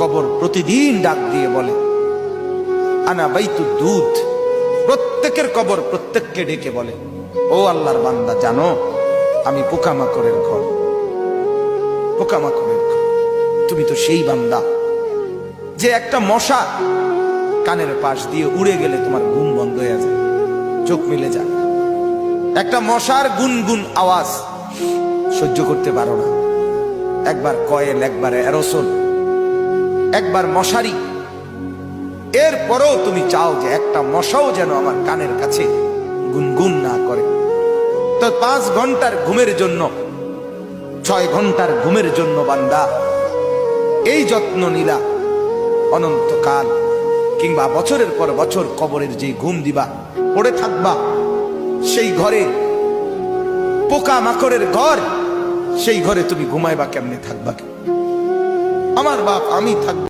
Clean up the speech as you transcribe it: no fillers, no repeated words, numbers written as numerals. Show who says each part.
Speaker 1: কবর প্রতিদিন ডাক দিয়ে বলে আনা বাইতুদ দুধ। প্রত্যেকের কবর প্রত্যেককে ডেকে বলে, ও আল্লাহর বান্দা, জানো আমি পোকামাকড়ের ঘর, পোকামাকড়ের ঘর। তুমি তো সেই বান্দা যে একটা মশা কানের পাশ দিয়ে উড়ে গেলে তোমার ঘুম বন্ধ হয়ে যায়, চোখ মিলে যায়। একটা মশার গুনগুন আওয়াজ সহ্য করতে পারো না। একবার কয়েল, একবার অ্যারোসল, একবার মশারি, এরপরেও তুমি চাও যে একটা মশাও যেন আমার কানের কাছে গুনগুন না করে। তো 5 ঘন্টার ঘুমের জন্য, 6 ঘন্টার ঘুমের জন্য বান্দা এই যত্ন নিলা, অনন্তকাল কিংবা বছরের পর বছর কবরের যে ঘুম দিবা, পড়ে থাকবা সেই ঘরে, পোকা মাকড়ের ঘর, সেই ঘরে তুমি ঘুমাইবা কেমনে, থাকবা? আমার বাপ, আমি থাকবো